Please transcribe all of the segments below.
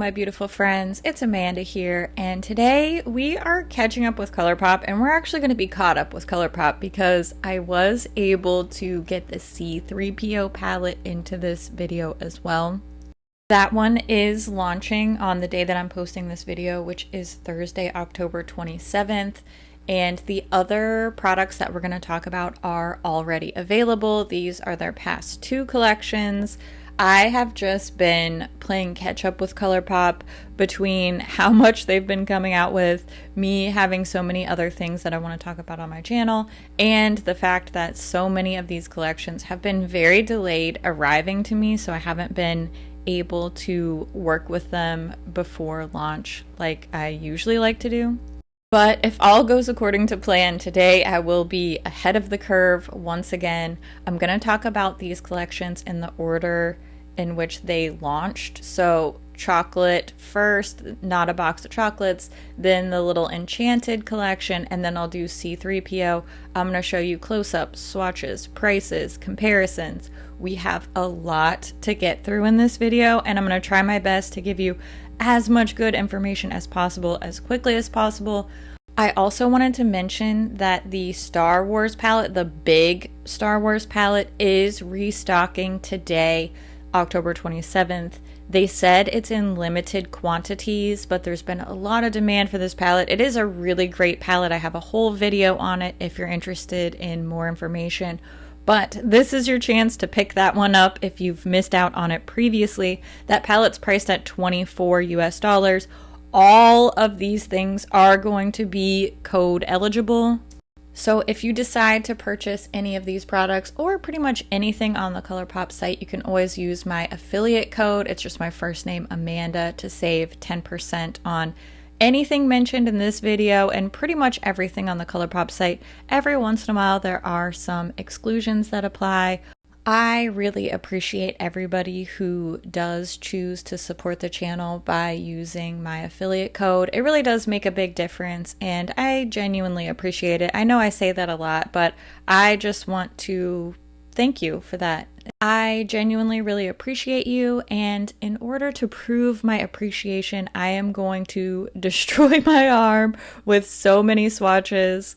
my beautiful friends, it's Amanda here, and today we are catching up with ColourPop, and we're actually going to be caught up with ColourPop because I was able to get the C3PO palette into this video as well. That one is launching on the day that I'm posting this video, which is Thursday, October 27th. And the other products that we're going to talk about are already available. These are their past two collections. I have just been playing catch up with ColourPop between how much they've been coming out with, me having so many other things that I want to talk about on my channel, and the fact that so many of these collections have been very delayed arriving to me, so I haven't been able to work with them before launch like I usually like to do. But if all goes according to plan, today I will be ahead of the curve once again. I'm going to talk about these collections in the order in which they launched. So chocolate first, not a box of chocolates, then the little Enchanted collection, and then I'll do C3PO. I'm going to show you close-ups, swatches, prices, comparisons. We have a lot to get through in this video, and I'm going to try my best to give you as much good information as possible, as quickly as possible. I also wanted to mention that the Star Wars palette, the big Star Wars palette, is restocking today, October 27th. They said it's in limited quantities, but there's been a lot of demand for this palette. It is a really great palette. I have a whole video on it if you're interested in more information. But this is your chance to pick that one up if you've missed out on it previously. That palette's priced at $24 US. All of these things are going to be code eligible. So if you decide to purchase any of these products or pretty much anything on the ColourPop site, you can always use my affiliate code. It's just my first name, Amanda, to save 10% on anything mentioned in this video and pretty much everything on the ColourPop site. Every once in a while there are some exclusions that apply. I really appreciate everybody who does choose to support the channel by using my affiliate code. It really does make a big difference, and I genuinely appreciate it. I know I say that a lot, but I just want to thank you for that. I genuinely really appreciate you, and in order to prove my appreciation, I am going to destroy my arm with so many swatches.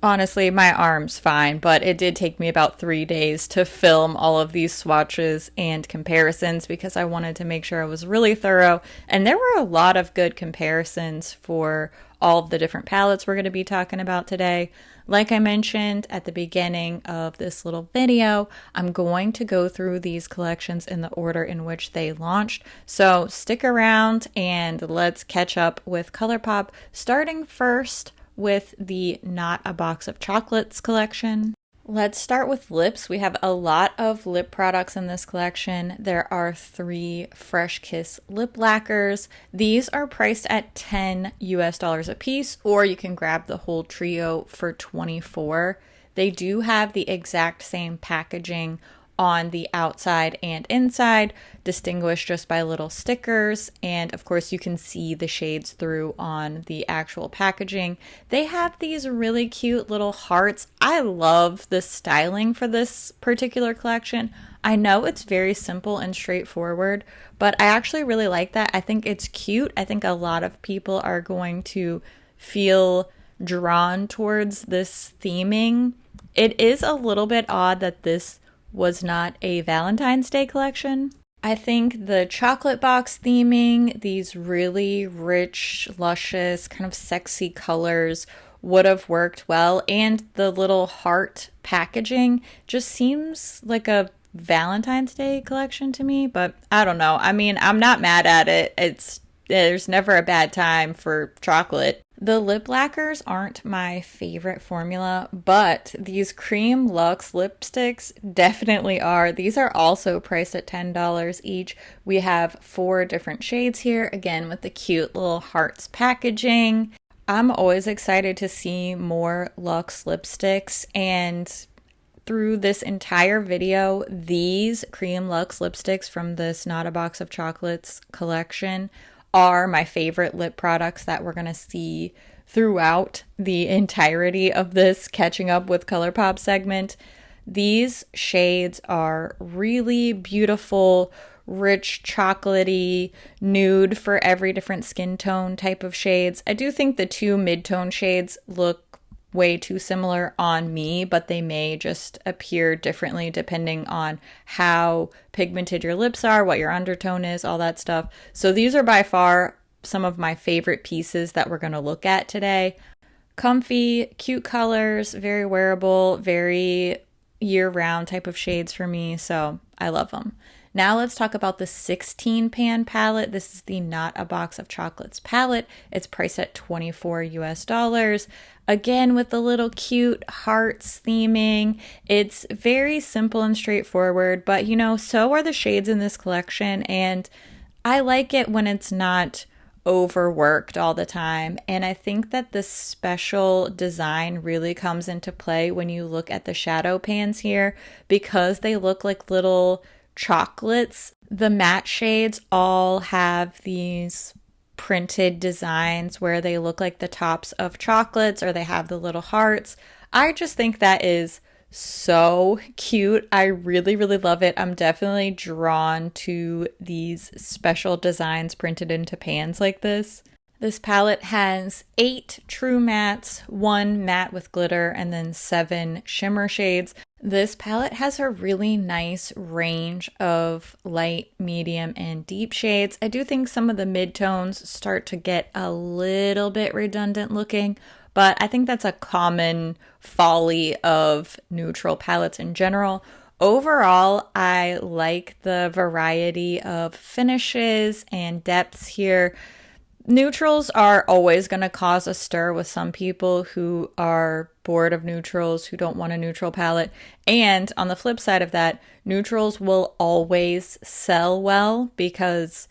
Honestly, my arm's fine, but it did take me about 3 days to film all of these swatches and comparisons because I wanted to make sure I was really thorough, and there were a lot of good comparisons for all of the different palettes we're going to be talking about today. Like I mentioned at the beginning of this little video, I'm going to go through these collections in the order in which they launched. So stick around and let's catch up with ColourPop, starting first with the Not a Box of Chocolates collection. Let's start with lips. We have a lot of lip products in this collection. There are 3 Fresh Kiss lip lacquers. These are priced at $10 US a piece, or you can grab the whole trio for $24. They do have the exact same packaging on the outside and inside, distinguished just by little stickers, and of course you can see the shades through on the actual packaging. They have these really cute little hearts. I love the styling for this particular collection. I know it's very simple and straightforward, but I actually really like that. I think it's cute. I think a lot of people are going to feel drawn towards this theming. It is a little bit odd that this was not a Valentine's Day collection. I think the chocolate box theming, these really rich, luscious, kind of sexy colors would have worked well, and the little heart packaging just seems like a Valentine's Day collection to me, but I don't know. I mean, I'm not mad at it. There's never a bad time for chocolate. The lip lacquers aren't my favorite formula, but these Cream Luxe lipsticks definitely are. These are also priced at $10 each. We have 4 different shades here, again with the cute little hearts packaging. I'm always excited to see more Luxe lipsticks, and through this entire video, these Cream Luxe lipsticks from this Not a Box of Chocolates collection are my favorite lip products that we're going to see throughout the entirety of this Catching Up with ColourPop segment. These shades are really beautiful, rich chocolatey nude for every different skin tone type of shades. I do think the two mid-tone shades look way too similar on me, but they may just appear differently depending on how pigmented your lips are, what your undertone is, all that stuff. So these are by far some of my favorite pieces that we're going to look at today. Comfy, cute colors, very wearable, very year-round type of shades for me, so I love them. Now let's talk about the 16 pan palette. This is the Not a Box of Chocolates palette. It's priced at $24 US. Again, with the little cute hearts theming. It's very simple and straightforward, but you know, so are the shades in this collection, and I like it when it's not overworked all the time. And I think that the special design really comes into play when you look at the shadow pans here, because they look like little chocolates. The matte shades all have these printed designs where they look like the tops of chocolates, or they have the little hearts. I just think that is so cute. I really, really love it. I'm definitely drawn to these special designs printed into pans like this. This palette has 8 true mattes, 1 matte with glitter, and then 7 shimmer shades. This palette has a really nice range of light, medium, and deep shades. I do think some of the mid-tones start to get a little bit redundant looking, but I think that's a common folly of neutral palettes in general. Overall, I like the variety of finishes and depths here. Neutrals are always going to cause a stir with some people who are bored of neutrals, who don't want a neutral palette. And on the flip side of that, neutrals will always sell well because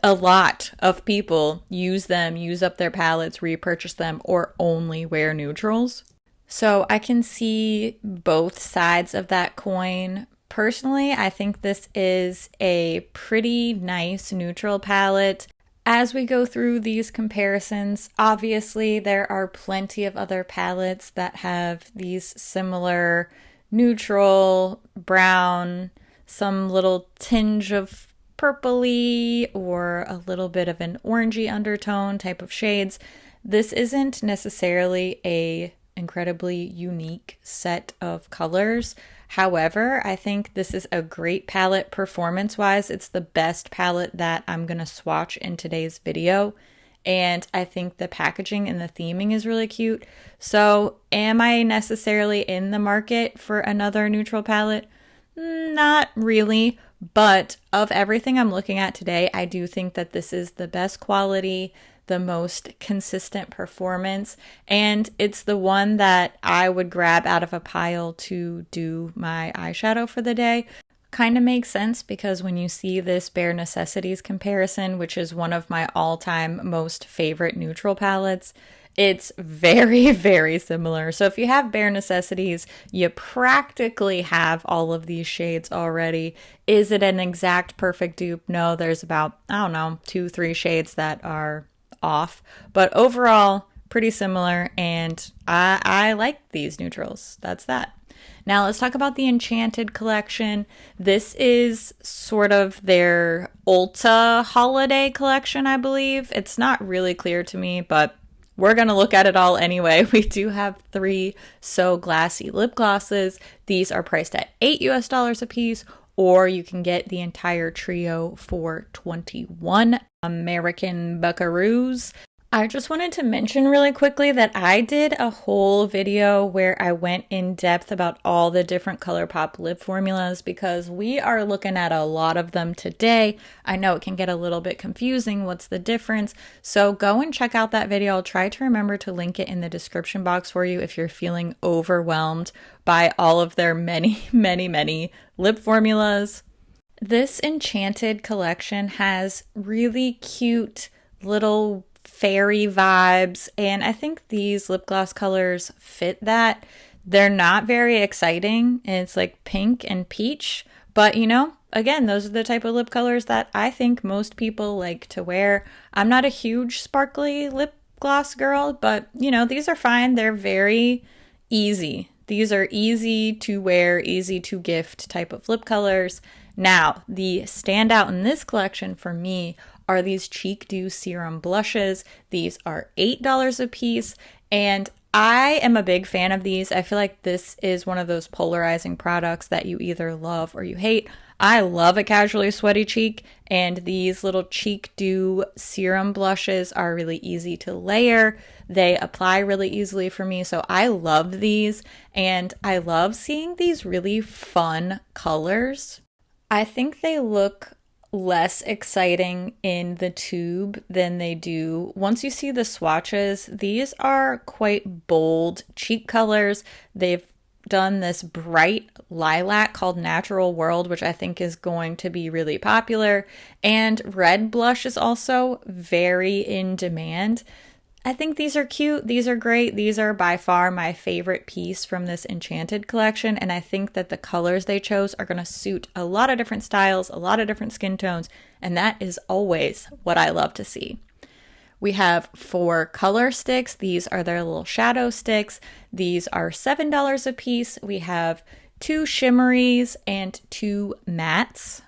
a lot of people use them, use up their palettes, repurchase them, or only wear neutrals. So I can see both sides of that coin. Personally, I think this is a pretty nice neutral palette. As we go through these comparisons, obviously there are plenty of other palettes that have these similar neutral, brown, some little tinge of purpley or a little bit of an orangey undertone type of shades. This isn't necessarily a incredibly unique set of colors. However, I think this is a great palette performance-wise. It's the best palette that I'm going to swatch in today's video. And I think the packaging and the theming is really cute. So am I necessarily in the market for another neutral palette? Not really. But of everything I'm looking at today, I do think that this is the best quality, the most consistent performance, and it's the one that I would grab out of a pile to do my eyeshadow for the day. Kind of makes sense because when you see this Bare Necessities comparison, which is one of my all-time most favorite neutral palettes, it's very, very similar. So if you have Bare Necessities, you practically have all of these shades already. Is it an exact perfect dupe? No, there's about, 2-3 shades that are off. But overall, pretty similar, and I like these neutrals. That's that. Now let's talk about the Enchanted collection. This is sort of their Ulta holiday collection, I believe. It's not really clear to me, but we're going to look at it all anyway. We do have 3 So Glassy lip glosses. These are priced at $8 US a piece, or you can get the entire trio for 21 American buckaroos. I just wanted to mention really quickly that I did a whole video where I went in depth about all the different ColourPop lip formulas because we are looking at a lot of them today. I know it can get a little bit confusing. What's the difference? So go and check out that video. I'll try to remember to link it in the description box for you if you're feeling overwhelmed by all of their many, many, many lip formulas. This Enchanted collection has really cute little fairy vibes, and I think these lip gloss colors fit that. They're not very exciting. It's like pink and peach, but you know, again, those are the type of lip colors that I think most people like to wear. I'm not a huge sparkly lip gloss girl, but you know, these are fine. They're very easy. These are easy to wear, easy to gift type of lip colors. Now, the standout in this collection for me are these Cheek Dew Serum Blushes. These are $8 a piece, and I am a big fan of these. I feel like this is one of those polarizing products that you either love or you hate. I love a casually sweaty cheek, and these little Cheek Dew Serum Blushes are really easy to layer. They apply really easily for me, so I love these, and I love seeing these really fun colors. I think they look less exciting in the tube than they do once you see the swatches. These are quite bold cheek colors. They've done this bright lilac called Natural World, which I think is going to be really popular. And red blush is also very in demand. I think these are cute. These are great. These are by far my favorite piece from this Enchanted collection. And I think that the colors they chose are going to suit a lot of different styles, a lot of different skin tones. And that is always what I love to see. We have 4 color sticks. These are their little shadow sticks. These are $7 a piece. We have 2 shimmeries and 2 mattes.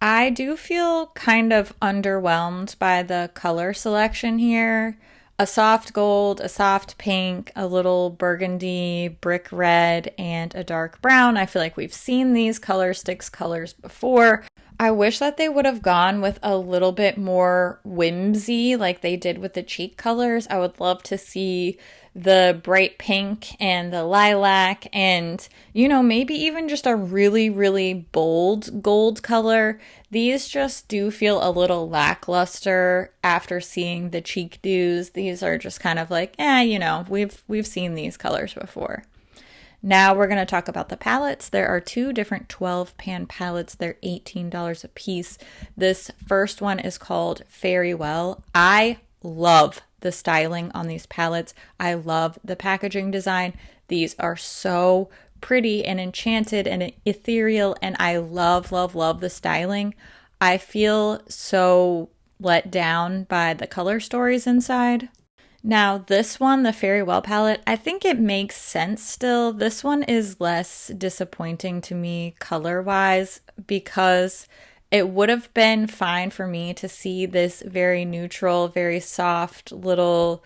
I do feel kind of underwhelmed by the color selection here. A soft gold, a soft pink, a little burgundy, brick red, and a dark brown. I feel like we've seen these color sticks colors before. I wish that they would have gone with a little bit more whimsy like they did with the cheek colors. I would love to see the bright pink and the lilac and, maybe even just a really, really bold gold color. These just do feel a little lackluster after seeing the Cheek Dews. These are just kind of like, we've seen these colors before. Now we're going to talk about the palettes. There are 2 different 12-pan palettes. They're $18 a piece. This first one is called Very Well. I love the styling on these palettes. I love the packaging design. These are so pretty and enchanted and ethereal, and I love, love, love the styling. I feel so let down by the color stories inside. Now, this one, the Very Well palette, I think it makes sense still. This one is less disappointing to me color-wise because it would have been fine for me to see this very neutral, very soft little,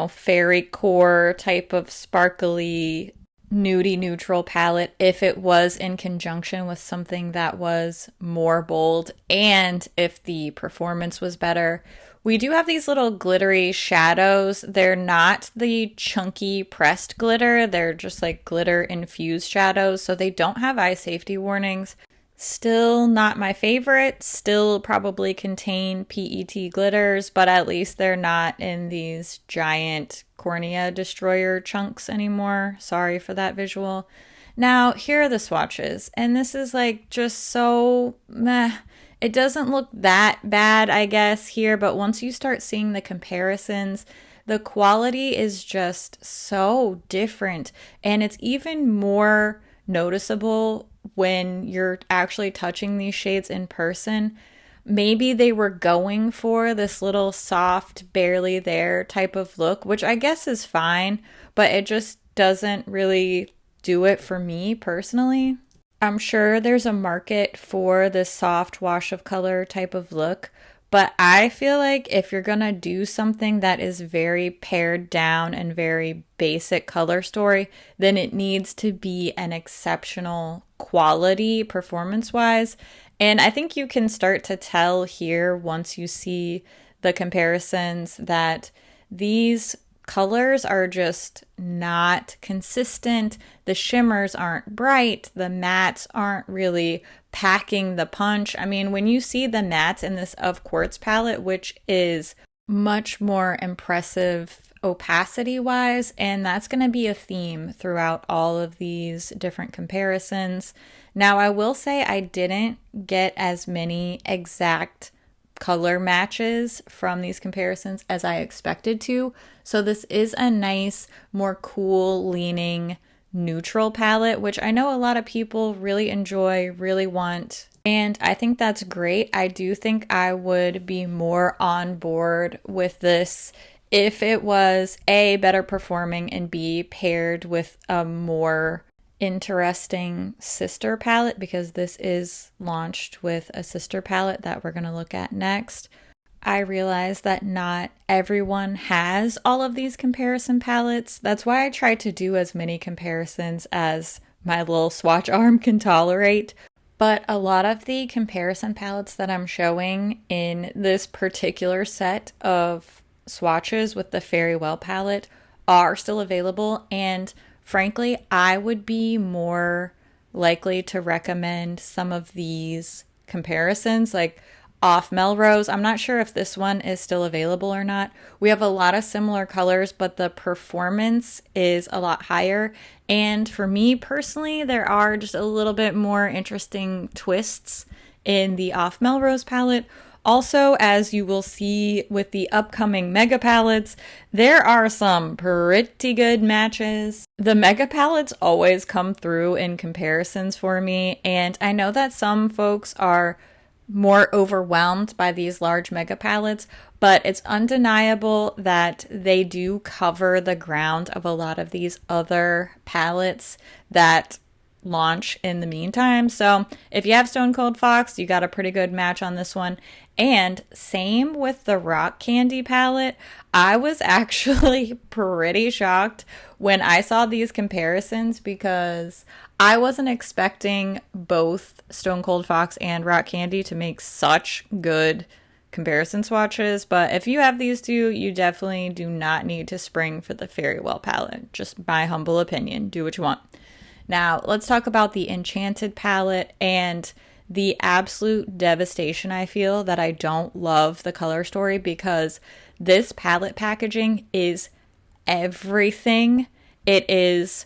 fairy core type of sparkly, nudie neutral palette if it was in conjunction with something that was more bold and if the performance was better. We do have these little glittery shadows. They're not the chunky pressed glitter. They're just like glitter infused shadows, so they don't have eye safety warnings. Still not my favorite. Still probably contain PET glitters, but at least they're not in these giant cornea destroyer chunks anymore. Sorry for that visual. Now, here are the swatches, and this is like just so meh. It doesn't look that bad, I guess, here, but once you start seeing the comparisons, the quality is just so different, and it's even more noticeable when you're actually touching these shades in person. Maybe they were going for this little soft, barely there type of look, which I guess is fine, but it just doesn't really do it for me personally. I'm sure there's a market for this soft wash of color type of look, but I feel like if you're gonna do something that is very pared down and very basic color story, then it needs to be an exceptional quality performance-wise. And I think you can start to tell here once you see the comparisons that these colors are just not consistent. The shimmers aren't bright. The mattes aren't really packing the punch. I mean, when you see the mattes in this Of Quartz palette, which is much more impressive opacity-wise, and that's going to be a theme throughout all of these different comparisons. Now, I will say I didn't get as many exact color matches from these comparisons as I expected to. So this is a nice, more cool leaning neutral palette, which I know a lot of people really enjoy, really want. And I think that's great. I do think I would be more on board with this if it was A, better performing, and B, paired with a more interesting sister palette because this is launched with a sister palette that we're going to look at next. I realize that not everyone has all of these comparison palettes. That's why I try to do as many comparisons as my little swatch arm can tolerate. But a lot of the comparison palettes that I'm showing in this particular set of swatches with the Fairy Well palette are still available, and frankly, I would be more likely to recommend some of these comparisons, like off Melrose. I'm not sure if this one is still available or not. We have a lot of similar colors, but the performance is a lot higher. And for me personally, there are just a little bit more interesting twists in the off Melrose palette. Also, as you will see with the upcoming Mega Palettes, there are some pretty good matches. The Mega Palettes always come through in comparisons for me, and I know that some folks are more overwhelmed by these large Mega Palettes, but it's undeniable that they do cover the ground of a lot of these other palettes that launch in the meantime. So if you have Stone Cold Fox, you got a pretty good match on this one. And same with the Rock Candy palette. I was actually pretty shocked when I saw these comparisons because I wasn't expecting both Stone Cold Fox and Rock Candy to make such good comparison swatches. But if you have these two, you definitely do not need to spring for the Fairy Well palette. Just my humble opinion. Do what you want. Now, let's talk about the Enchanted palette and the absolute devastation I feel that I don't love the color story, because this palette packaging is everything. It is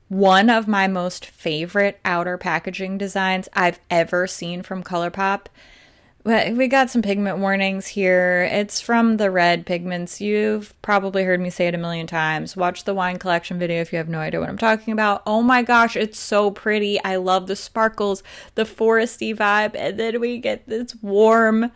one of my most favorite outer packaging designs I've ever seen from ColourPop. We got some pigment warnings here. It's from the red pigments. You've probably heard me say it a million times. Watch the wine collection video if you have no idea what I'm talking about. Oh my gosh, it's so pretty. I love the sparkles, the foresty vibe, and then we get this warm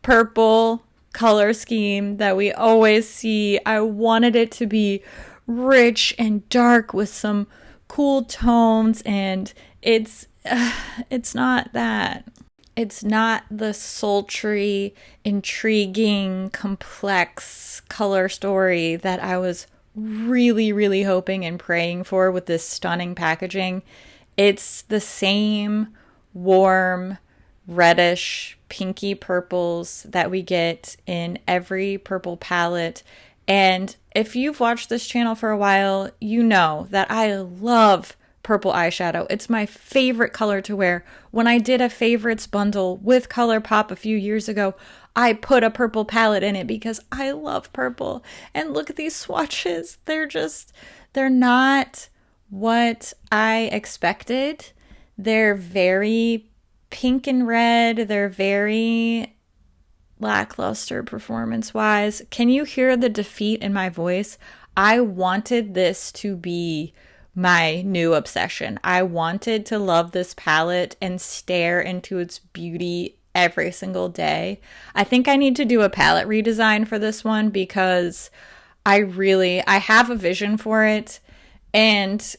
purple color scheme that we always see. I wanted it to be rich and dark with some cool tones, and it's not that. It's not the sultry, intriguing, complex color story that I was really, really hoping and praying for with this stunning packaging. It's the same warm, reddish, pinky purples that we get in every purple palette. And if you've watched this channel for a while, you know that I love purple eyeshadow. It's my favorite color to wear. When I did a favorites bundle with ColourPop a few years ago, I put a purple palette in it because I love purple. And look at these swatches. They're not what I expected. They're very pink and red. They're very lackluster performance-wise. Can you hear the defeat in my voice? I wanted this to be my new obsession. I wanted to love this palette and stare into its beauty every single day. I think I need to do a palette redesign for this one because I have a vision for it, and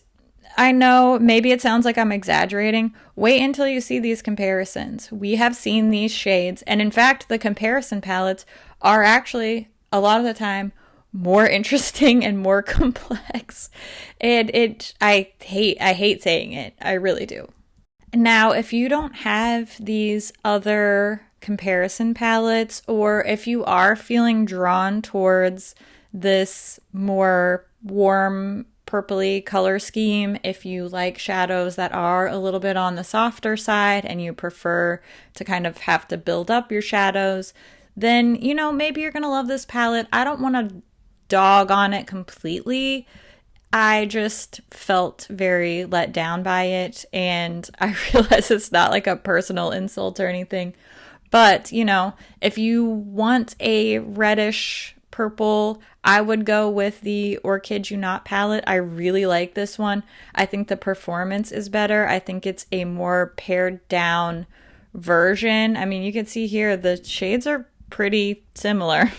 I know maybe it sounds like I'm exaggerating. Wait until you see these comparisons. We have seen these shades, and in fact, the comparison palettes are actually, a lot of the time, more interesting and more complex. And I hate saying it. I really do. Now, if you don't have these other comparison palettes, or if you are feeling drawn towards this more warm purpley color scheme, if you like shadows that are a little bit on the softer side and you prefer to kind of have to build up your shadows, then, maybe you're going to love this palette. I don't want to dog on it completely. I just felt very let down by it, and I realize it's not like a personal insult or anything, but if you want a reddish purple, I would go with the Orchid-You-Not palette. I really like this one. I think the performance is better. I think it's a more pared down version. I mean, you can see here the shades are pretty similar.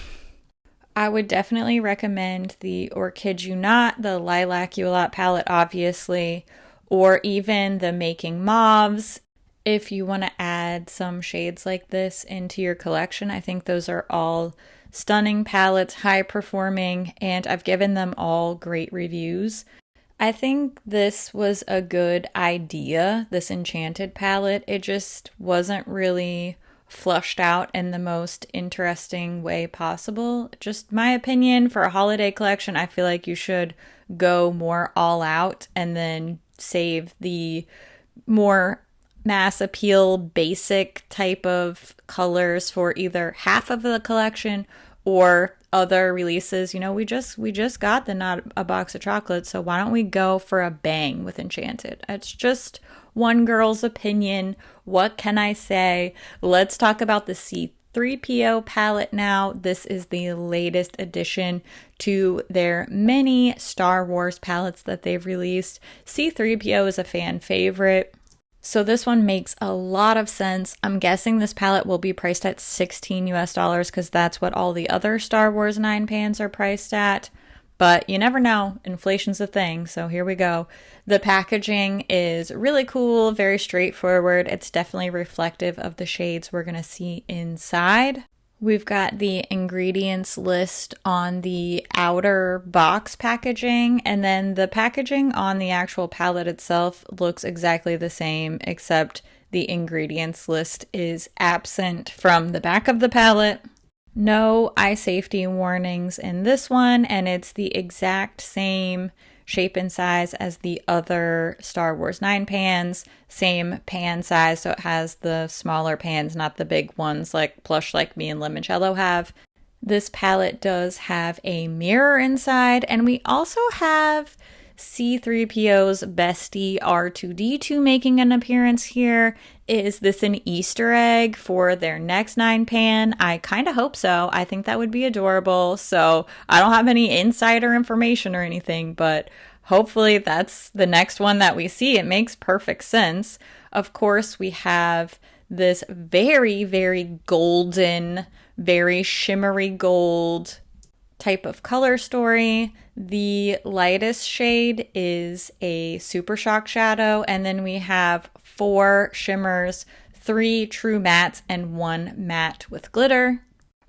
I would definitely recommend the Orchid-You-Not, the Lilac-You-A-Lot palette, obviously, or even the Making Mauves. If you want to add some shades like this into your collection, I think those are all stunning palettes, high performing, and I've given them all great reviews. I think this was a good idea, this Enchanted palette. It just wasn't really flushed out in the most interesting way possible. Just my opinion, for a holiday collection, I feel like you should go more all out and then save the more mass appeal, basic type of colors for either half of the collection or other releases. You know, we just got the Not a Box of Chocolates, so why don't we go for a bang with Enchanted? It's just one girl's opinion. What can I say? Let's talk about the C3PO palette now. This is the latest addition to their many Star Wars palettes that they've released. C3PO is a fan favorite, so this one makes a lot of sense. I'm guessing this palette will be priced at $16 US because that's what all the other Star Wars 9 pans are priced at. But you never know. Inflation's a thing, so here we go. The packaging is really cool, very straightforward. It's definitely reflective of the shades we're going to see inside. We've got the ingredients list on the outer box packaging, and then the packaging on the actual palette itself looks exactly the same, except the ingredients list is absent from the back of the palette. No eye safety warnings in this one, and it's the exact same shape and size as the other Star Wars 9 pans, same pan size, so it has the smaller pans, not the big ones like plush like me and Limoncello have. This palette does have a mirror inside, and we also have C3PO's bestie R2D2 making an appearance here. Is this an Easter egg for their next 9 pan? I kind of hope so. I think that would be adorable. So I don't have any insider information or anything, but hopefully that's the next one that we see. It makes perfect sense. Of course, we have this very, very golden, very shimmery gold type of color story. The lightest shade is a Super Shock Shadow, and then we have 4 shimmers, 3 true mattes, and 1 matte with glitter.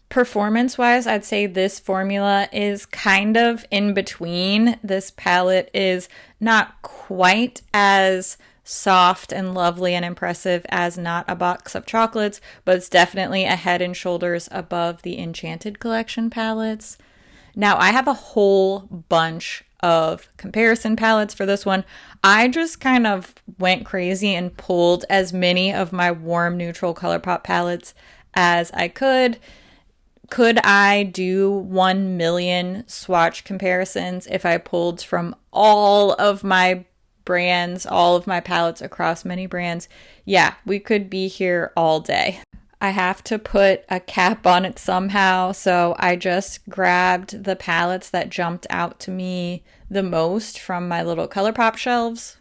Performance-wise, I'd say this formula is kind of in between. This palette is not quite as soft and lovely and impressive as Not a Box of Chocolates, but it's definitely a head and shoulders above the Enchanted collection palettes. Now, I have a whole bunch of comparison palettes for this one. I just kind of went crazy and pulled as many of my warm neutral ColourPop palettes as I could. Could I do 1 million swatch comparisons if I pulled from all of my brands, all of my palettes across many brands? Yeah, we could be here all day. I have to put a cap on it somehow, so I just grabbed the palettes that jumped out to me the most from my little ColourPop shelves.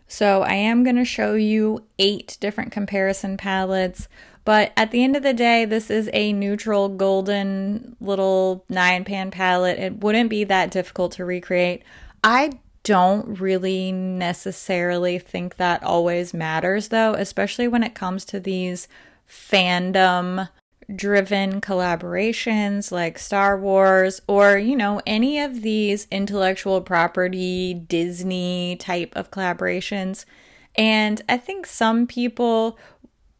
So I am going to show you 8 different comparison palettes, but at the end of the day, this is a neutral golden little 9-pan palette. It wouldn't be that difficult to recreate. I don't really necessarily think that always matters, though, especially when it comes to these fandom driven collaborations like Star Wars or, you know, any of these intellectual property Disney type of collaborations. And I think some people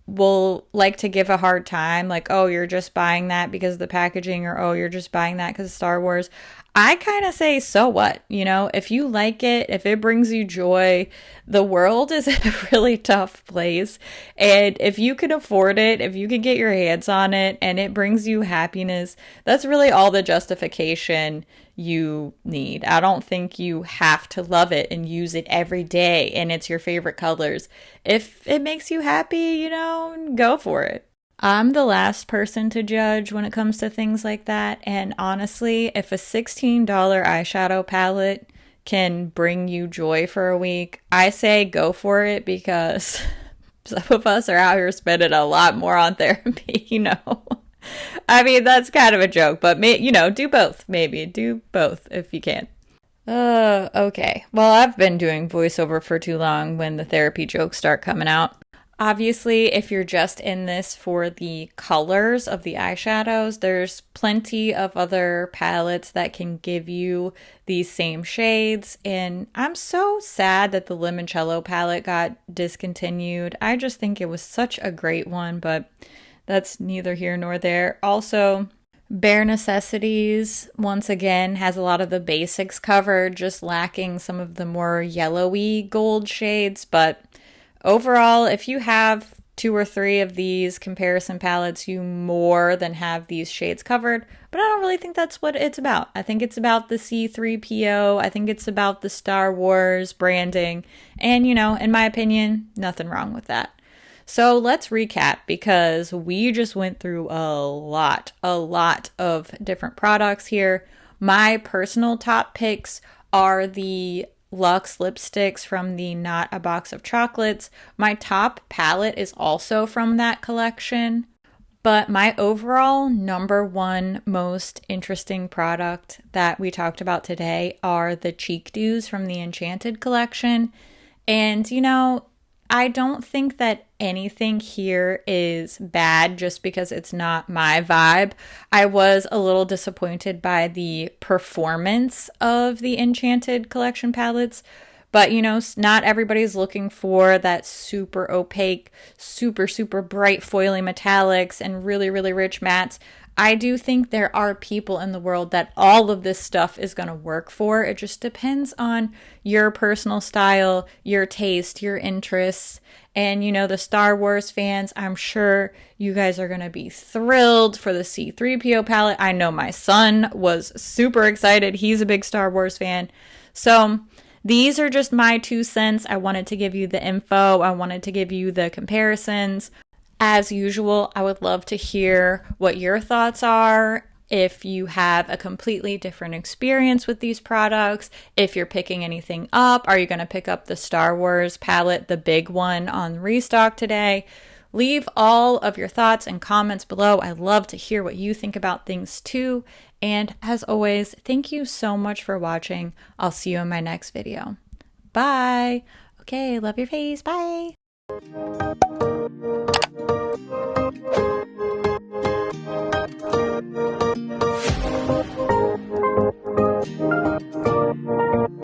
will like to give a hard time, like, oh, you're just buying that because of the packaging, or oh, you're just buying that because of Star Wars. I kind of say, so what? You know, if you like it, if it brings you joy, the world is a really tough place. And if you can afford it, if you can get your hands on it and it brings you happiness, that's really all the justification you need. I don't think you have to love it and use it every day and it's your favorite colors. If it makes you happy, you know, go for it. I'm the last person to judge when it comes to things like that, and honestly, if a $16 eyeshadow palette can bring you joy for a week, I say go for it, because some of us are out here spending a lot more on therapy, you know. I mean, that's kind of a joke, but you know, do both, maybe. Do both if you can. Okay. Well, I've been doing voiceover for too long when the therapy jokes start coming out. Obviously, if you're just in this for the colors of the eyeshadows, there's plenty of other palettes that can give you these same shades. And I'm so sad that the Limoncello palette got discontinued. I just think it was such a great one, but that's neither here nor there. Also, Bare Necessities, once again, has a lot of the basics covered, just lacking some of the more yellowy gold shades. But overall, if you have two or three of these comparison palettes, you more than have these shades covered. But I don't really think that's what it's about. I think it's about the C3PO. I think it's about the Star Wars branding. And, in my opinion, nothing wrong with that. So let's recap because we just went through a lot of different products here. My personal top picks are the Luxe lipsticks from the Not a Box of Chocolates. My top palette is also from that collection. But my overall number one most interesting product that we talked about today are the Cheek Dews from the Enchanted collection. And, I don't think that anything here is bad just because it's not my vibe. I was a little disappointed by the performance of the Enchanted collection palettes, but not everybody's looking for that super opaque, super bright foily metallics and really rich mattes. I do think there are people in the world that all of this stuff is going to work for. It just depends on your personal style, your taste, your interests. And, the Star Wars fans, I'm sure you guys are going to be thrilled for the C3PO palette. I know my son was super excited. He's a big Star Wars fan. So these are just my 2 cents. I wanted to give you the info. I wanted to give you the comparisons. As usual, I would love to hear what your thoughts are. If you have a completely different experience with these products, if you're picking anything up, are you going to pick up the Star Wars palette, the big one on restock today? Leave all of your thoughts and comments below. I love to hear what you think about things too. And as always, thank you so much for watching. I'll see you in my next video. Bye. Okay, love your face. Bye.